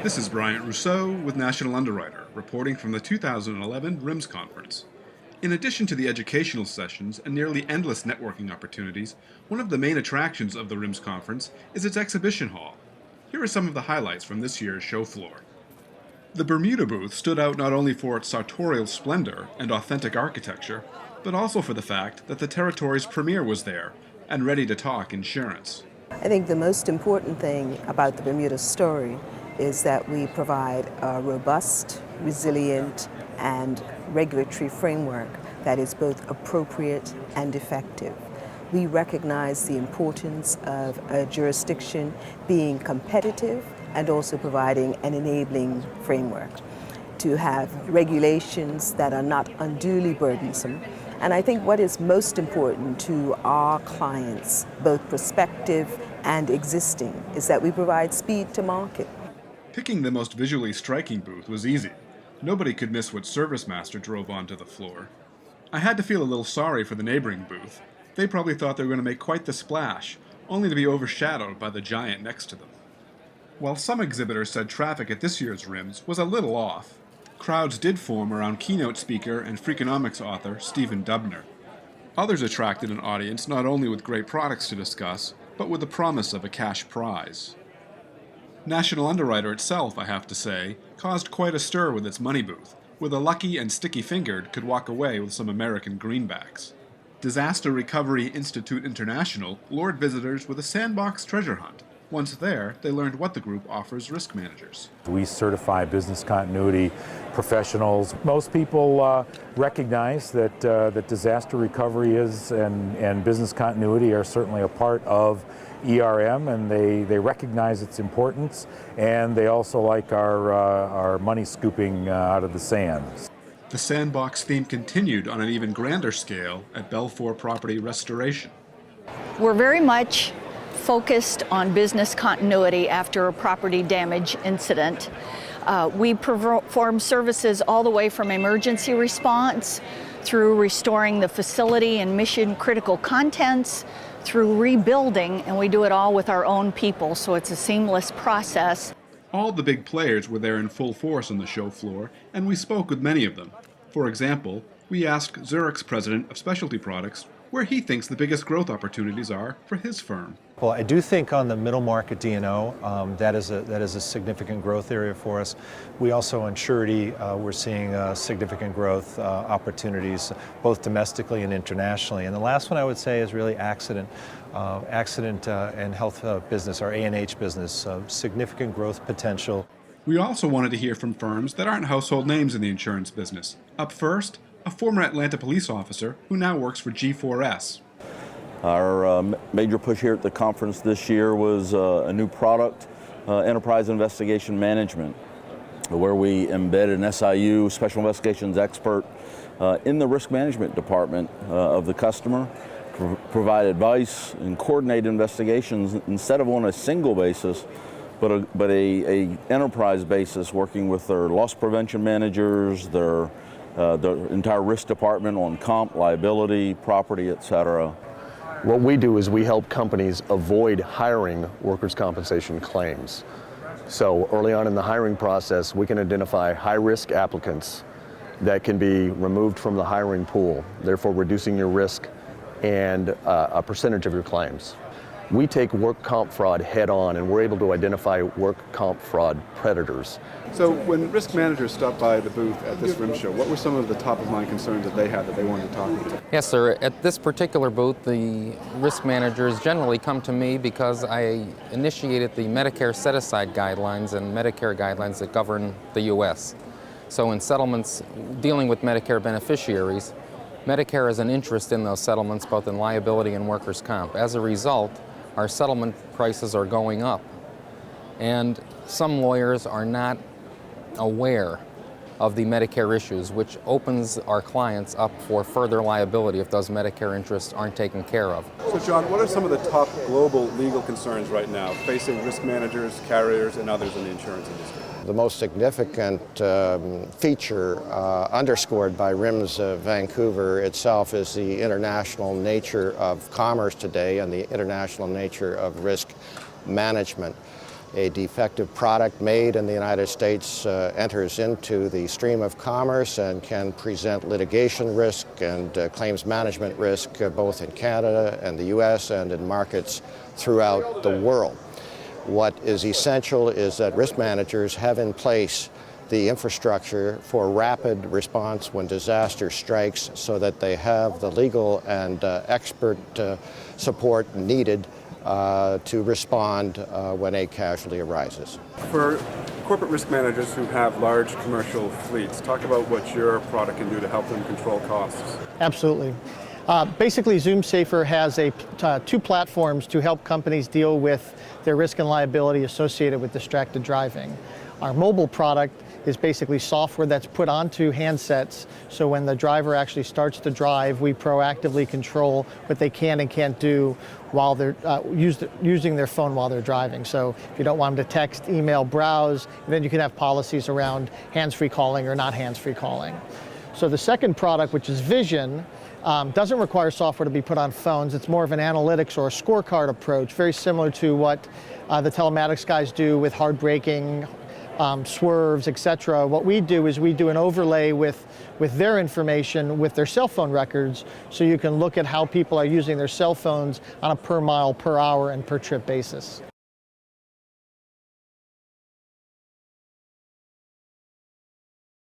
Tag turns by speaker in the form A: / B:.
A: This is Bryant Rousseau with National Underwriter, reporting from the 2011 RIMS conference. In addition to the educational sessions and nearly endless networking opportunities, one of the main attractions of the RIMS conference is its exhibition hall. Here are some of the highlights from this year's show floor. The Bermuda booth stood out not only for its sartorial splendor and authentic architecture, but also for the fact that the territory's premier was there and ready to talk insurance.
B: I think the most important thing about the Bermuda story is that we provide a robust, resilient, and regulatory framework that is both appropriate and effective. We recognize the importance of a jurisdiction being competitive and also providing an enabling framework to have regulations that are not unduly burdensome. And I think what is most important to our clients, both prospective and existing, is that we provide speed to market.
A: Picking the most visually striking booth was easy. Nobody could miss what Service Master drove onto the floor. I had to feel a little sorry for the neighboring booth. They probably thought they were going to make quite the splash, only to be overshadowed by the giant next to them. While some exhibitors said traffic at this year's RIMS was a little off, crowds did form around keynote speaker and Freakonomics author Stephen Dubner. Others attracted an audience not only with great products to discuss, but with the promise of a cash prize. National Underwriter itself, I have to say, caused quite a stir with its money booth, where the lucky and sticky-fingered could walk away with some American greenbacks. Disaster Recovery Institute International lured visitors with a sandbox treasure hunt. Once there, they learned what the group offers risk managers.
C: We certify business continuity professionals. Most people recognize that disaster recovery is and business continuity are certainly a part of ERM, and they recognize its importance, and they also like our money scooping out of the sand.
A: The sandbox theme continued on an even grander scale at Belfour Property Restoration.
D: We're very much focused on business continuity after a property damage incident. We perform services all the way from emergency response through restoring the facility and mission critical contents, through rebuilding, and we do it all with our own people, so it's a seamless process.
A: All the big players were there in full force on the show floor, and we spoke with many of them. For example, we asked Zurich's president of specialty products where he thinks the biggest growth opportunities are for his firm.
E: Well, I do think on the middle market D&O, that is a significant growth area for us. We also on surety, we're seeing significant growth opportunities, both domestically and internationally. And the last one I would say is really accident and health business, our A&H business, significant growth potential.
A: We also wanted to hear from firms that aren't household names in the insurance business. Up first, a former Atlanta police officer who now works for G4S.
F: Our major push here at the conference this year was a new product, Enterprise Investigation Management, where we embedded an SIU, Special Investigations expert, in the risk management department of the customer, provide advice and coordinate investigations instead of on a single basis, but a enterprise basis, working with their loss prevention managers, their entire risk department on comp, liability, property, etc.
G: What we do is we help companies avoid hiring workers' compensation claims. So early on in the hiring process, we can identify high-risk applicants that can be removed from the hiring pool, therefore reducing your risk and a percentage of your claims. We take work comp fraud head on, and we're able to identify work comp fraud predators.
A: So when risk managers stopped by the booth at this RIMS show, what were some of the top of mind concerns that they had that they wanted to talk about?
H: Yes, sir. At this particular booth, the risk managers generally come to me because I initiated the Medicare set-aside guidelines and Medicare guidelines that govern the U.S. So in settlements dealing with Medicare beneficiaries, Medicare has an interest in those settlements, both in liability and workers' comp. As a result, our settlement prices are going up, and some lawyers are not aware of the Medicare issues, which opens our clients up for further liability if those Medicare interests aren't taken care of.
A: So John, what are some of the top global legal concerns right now facing risk managers, carriers, and others in the insurance industry?
I: The most significant feature underscored by RIMS Vancouver itself is the international nature of commerce today and the international nature of risk management. a defective product made in the United States enters into the stream of commerce and can present litigation risk and claims management risk both in Canada and the US and in markets throughout the world. What is essential is that risk managers have in place the infrastructure for rapid response when disaster strikes so that they have the legal and expert support needed to respond when a casualty arises.
J: For corporate risk managers who have large commercial fleets, talk about what your product can do to help them control costs.
K: Absolutely. Basically, Zoom Safer has two platforms to help companies deal with their risk and liability associated with distracted driving. Our mobile product is basically software that's put onto handsets, so when the driver actually starts to drive, we proactively control what they can and can't do while they're using their phone while they're driving. So if you don't want them to text, email, browse, then you can have policies around hands-free calling or not hands-free calling. So the second product, which is Vision, doesn't require software to be put on phones. It's more of an analytics or a scorecard approach, very similar to what the telematics guys do with hard braking, swerves, etc. What we do is we do an overlay with their information, with their cell phone records, so you can look at how people are using their cell phones on a per mile, per hour, and per trip basis.